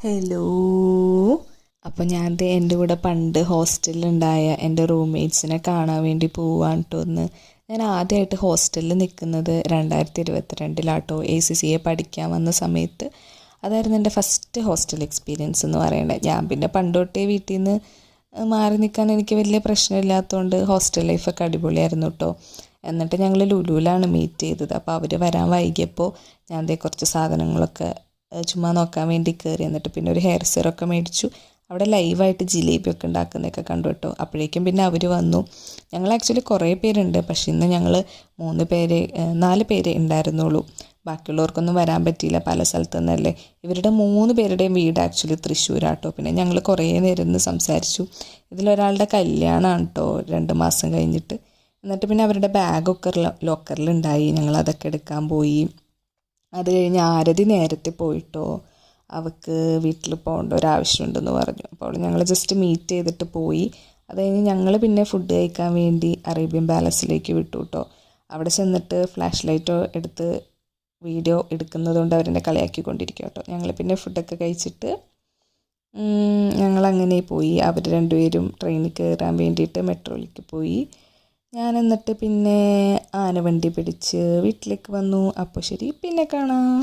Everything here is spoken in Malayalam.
ഹലോ. അപ്പോൾ ഞാൻ എൻ്റെ കൂടെ പണ്ട് ഹോസ്റ്റലിലുണ്ടായ എൻ്റെ റൂംമേറ്റ്സിനെ കാണാൻ വേണ്ടി പോവാൻ കേട്ടോ. ഞാൻ ആദ്യമായിട്ട് ഹോസ്റ്റലിൽ നിൽക്കുന്നത് 2022 ACCA പഠിക്കാൻ വന്ന സമയത്ത്. അതായിരുന്നു എൻ്റെ ഫസ്റ്റ് ഹോസ്റ്റൽ എക്സ്പീരിയൻസ് എന്ന് പറയണത്. ഞാൻ പിന്നെ പണ്ട് തൊട്ടേ വീട്ടിൽ നിന്ന് മാറി നിൽക്കാൻ എനിക്ക് വലിയ പ്രശ്നമില്ലാത്തതുകൊണ്ട് ഹോസ്റ്റൽ ലൈഫൊക്കെ അടിപൊളിയായിരുന്നു കേട്ടോ. എന്നിട്ട് ഞങ്ങൾ ലുലുവിലാണ് മീറ്റ് ചെയ്തത്. അപ്പോൾ അവർ വരാൻ വൈകിയപ്പോൾ ഞാൻ കുറച്ച് സാധനങ്ങളൊക്കെ ചുമ്മാ നോക്കാൻ വേണ്ടി കയറി. എന്നിട്ട് പിന്നെ ഒരു ഹെയർ സിറമൊക്കെ മേടിച്ചു. അവിടെ ലൈവായിട്ട് ജിലേബിയൊക്കെ ഉണ്ടാക്കുന്നതൊക്കെ കണ്ടു കേട്ടോ. അപ്പോഴേക്കും പിന്നെ അവർ വന്നു. ഞങ്ങൾ ആക്ച്വലി കുറേ പേരുണ്ട്, പക്ഷേ ഇന്ന് ഞങ്ങൾ 4 പേരെ ഉണ്ടായിരുന്നുള്ളൂ. ബാക്കിയുള്ളവർക്കൊന്നും വരാൻ പറ്റിയില്ല, പല സ്ഥലത്തു നിന്നല്ലേ. ഇവരുടെ 3 പേരുടെയും വീട് ആക്ച്വലി തൃശ്ശൂരാട്ടോ. പിന്നെ ഞങ്ങൾ കുറേ നേരം ഇരുന്ന് സംസാരിച്ചു. ഇതിലൊരാളുടെ കല്യാണമാണ് കേട്ടോ 2 മാസം കഴിഞ്ഞിട്ട്. എന്നിട്ട് പിന്നെ അവരുടെ ബാഗൊക്കെ ലോക്കറിലുണ്ടായി. ഞങ്ങളതൊക്കെ എടുക്കാൻ പോയി. അത് കഴിഞ്ഞ് ആരതി നേരത്തെ പോയിട്ടോ. അവൾക്ക് വീട്ടിൽ പോകേണ്ട ഒരാവശ്യമുണ്ടെന്ന് പറഞ്ഞു. അപ്പോൾ ഞങ്ങൾ ജസ്റ്റ് മീറ്റ് ചെയ്തിട്ട് പോയി. അത് കഴിഞ്ഞ് ഞങ്ങൾ പിന്നെ ഫുഡ് കഴിക്കാൻ വേണ്ടി അറേബ്യൻ പാലസിലേക്ക് വിട്ടു കേട്ടോ. അവിടെ ചെന്നിട്ട് ഫ്ലാഷ് ലൈറ്റ് എടുത്ത് വീഡിയോ എടുക്കുന്നതുകൊണ്ട് അവരെന്നെ കളിയാക്കിക്കൊണ്ടിരിക്കും കേട്ടോ. ഞങ്ങൾ പിന്നെ ഫുഡൊക്കെ കഴിച്ചിട്ട് ഞങ്ങളങ്ങനെ പോയി. അവർ 2 പേരും ട്രെയിനിൽ കയറാൻ വേണ്ടിയിട്ട് മെട്രോയിലേക്ക് പോയി. ഞാൻ എന്നിട്ട് പിന്നെ ആനവണ്ടി പിടിച്ച് വീട്ടിലേക്ക് വന്നു. അപ്പോൾ ശരി, പിന്നെ കാണാം.